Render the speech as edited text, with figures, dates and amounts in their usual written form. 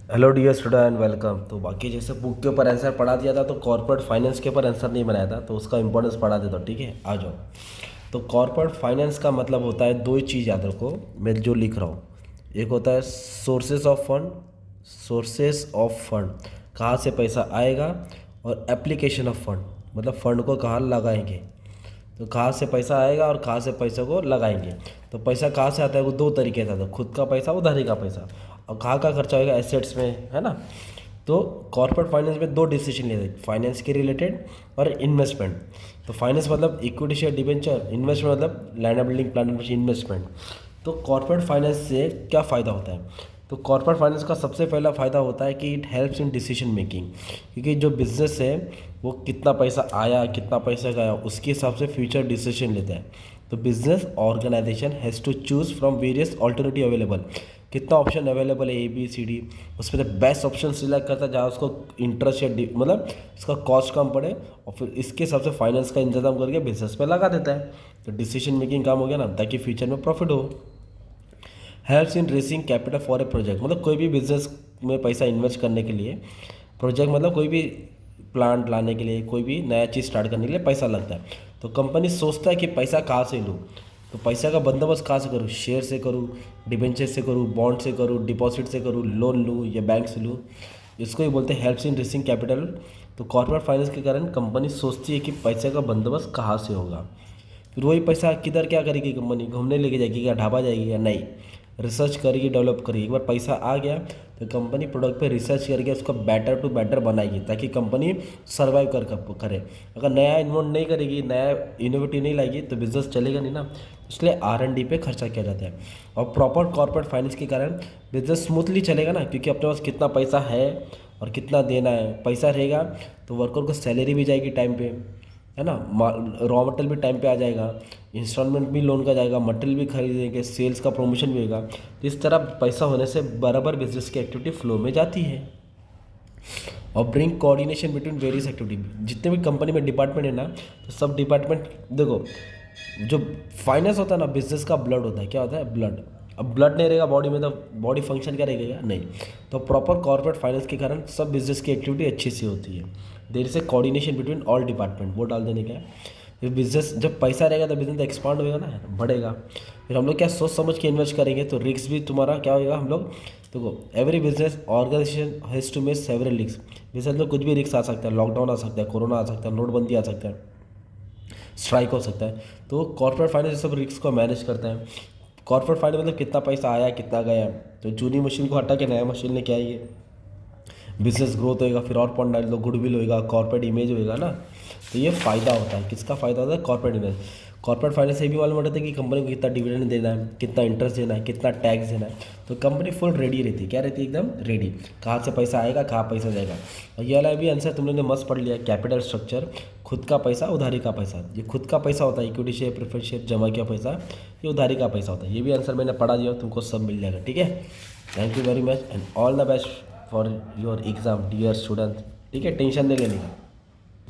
Hello dear student, welcome. तो बाकी जैसे बुक के ऊपर आंसर पढ़ा दिया था, तो कॉर्पोरेट फाइनेंस के ऊपर आंसर नहीं बनाया था, तो उसका इंपॉर्टेंस पढ़ा देता हूँ। ठीक है, आ जाओ। तो कॉर्पोरेट फाइनेंस का मतलब होता है, दो ही चीज़ याद रखो मैं जो लिख रहा हूँ। एक होता है sources of fund, sources of fund कहाँ से पैसा आएगा, और एप्लीकेशन ऑफ फंड मतलब फंड को कहाँ लगाएंगे। तो कहाँ से पैसा आएगा और कहाँ से पैसे को लगाएंगे। तो पैसा कहाँ से आता है, वो दो तरीके से आता है, खुद का पैसा, उधारी का पैसा। और कहाँ का खर्चा होएगा, एसेट्स में, है ना। तो कॉर्पोरेट फाइनेंस में दो डिसीजन लेते हैं, फाइनेंस के रिलेटेड और इन्वेस्टमेंट। तो फाइनेंस मतलब इक्विटी शेयर डिबेंचर, इन्वेस्टमेंट मतलब लैंड बिल्डिंग प्लान इन्वेस्टमेंट। तो कॉर्पोरेट फाइनेंस से क्या फ़ायदा होता है। तो कॉर्पोरेट फाइनेंस का सबसे पहला फ़ायदा होता है कि it helps in decision making, क्योंकि जो बिजनेस है वो कितना पैसा आया कितना पैसा गया उसके हिसाब से फ्यूचर डिसीजन लेता है। तो business organisation has to choose from various alternative available, कितना ऑप्शन अवेलेबल है ए बी सी डी, उसमें से बेस्ट ऑप्शन सिलेक्ट करता है जहाँ उसको इंटरेस्ट या मतलब उसका कॉस्ट कम पड़े, और फिर इसके हिसाब से फाइनेंस का इंतजाम करके बिजनेस पे लगा देता है। तो डिसीजन मेकिंग काम हो गया ना, ताकि फ्यूचर में प्रॉफिट हो। Helps in racing capital for a project, मतलब कोई भी बिजनेस में पैसा इन्वेस्ट करने के लिए, प्रोजेक्ट मतलब कोई भी प्लांट लाने के लिए, कोई भी नया चीज़ स्टार्ट करने के लिए पैसा लगता है। तो कंपनी सोचता है कि पैसा कहाँ से लूँ, तो पैसा का बंदोबस्त कहाँ से करूँ, शेयर से करूँ, डिबेंचर से करूँ, बॉन्ड से करूँ, डिपॉजिट से करूँ, लोन लूँ या बैंक से लूँ। इसको ही बोलते हैं हेल्प्स इन रेसिंग कैपिटल। तो कॉर्पोरेट फाइनेंस के कारण कंपनी सोचती है कि पैसे का बंदोबस्त कहाँ से होगा। फिर वही पैसा किधर क्या करेगी कंपनी, घूमने लेके जाएगी या ढाबा जाएगी या नहीं, रिसर्च करेगी, डेवलप करेगी। एक बार पैसा आ गया तो कंपनी प्रोडक्ट पे रिसर्च करके उसको बेटर टू बेटर बनाएगी, ताकि कंपनी सर्वाइव करे। अगर नया इन्वेंट नहीं करेगी, नया इनोवेटिव नहीं लाएगी, तो बिजनेस चलेगा नहीं ना। इसलिए R&D पे खर्चा किया जाता है। और प्रॉपर कॉर्पोरेट फाइनेंस के कारण बिजनेस स्मूथली चलेगा ना, क्योंकि अपने पास कितना पैसा है और कितना देना है। पैसा रहेगा तो वर्कर को सैलरी भी जाएगी टाइम पे, है ना। रॉ मटेरियल भी टाइम पे आ जाएगा, इंस्टॉलमेंट भी लोन का जाएगा, मटेरियल भी खरीदेंगे, सेल्स का प्रमोशन भी होगा। तो इस तरह पैसा होने से बराबर बिजनेस की एक्टिविटी फ्लो में जाती है। और bring coordination between various activity, जितने भी कंपनी में डिपार्टमेंट है ना, तो सब डिपार्टमेंट देखो, जो फाइनेंस होता है ना, बिजनेस का ब्लड होता है। क्या होता है, ब्लड। अब ब्लड नहीं रहेगा बॉडी में तो बॉडी फंक्शन क्या रहेगा, नहीं। तो प्रॉपर कॉर्पोरेट फाइनेंस के कारण सब बिजनेस की एक्टिविटी अच्छी सी होती है। देर से कोऑर्डिनेशन बिटवीन ऑल डिपार्टमेंट, वो डाल देने का है। फिर बिजनेस जब पैसा रहेगा तो बिजनेस एक्सपांड होएगा ना, बढ़ेगा। फिर हम लोग क्या सोच समझ के इन्वेस्ट करेंगे, तो रिस्क भी तुम्हारा क्या होएगा। हम लोग देखो, every business organisation has to make several risk. Business में कुछ भी रिस्क आ सकता है, लॉकडाउन आ सकता है, कोरोना आ सकता है, नोटबंदी आ सकता है, स्ट्राइक हो सकता है। तो कॉर्पोरेट फाइनेंस सब रिस्क को मैनेज करता है। कॉर्पोरेट फाइनेंस मतलब कितना पैसा आया कितना गया। तो जूनी मशीन को हटा के नया मशीन लेके आइए, बिजनेस ग्रोथ होएगा। फिर और पॉइंट डाल दो, गुडविल होएगा, कॉर्पोरेट इमेज होएगा ना। तो ये फ़ायदा होता है, किसका फ़ायदा होता है, कॉर्पोरेट इमेज। कॉर्पोरेट फाइनेंस से भी मालूम पड़ता है कि कंपनी को कितना डिविडेंड देना है, कितना इंटरेस्ट देना है, कितना टैक्स देना है। तो कंपनी फुल रेडी रहती है, क्या रहती है, एकदम रेडी। कहाँ से पैसा आएगा, कहाँ पैसा जाएगा। और ये वाला भी आंसर तुम लोगों ने मस्त पढ़ लिया, कैपिटल स्ट्रक्चर, खुद का पैसा, उधारी का पैसा। ये खुद का पैसा होता है, इक्विटी शेयर, प्रेफरेंस शेयर, जमा किया पैसा, ये उधारी का पैसा होता है। ये भी आंसर मैंने पढ़ा दिया, तुमको सब मिल जाएगा। ठीक है, thank you very much and all the best for your exam dear student. ठीक है, टेंशन नहीं लेने का।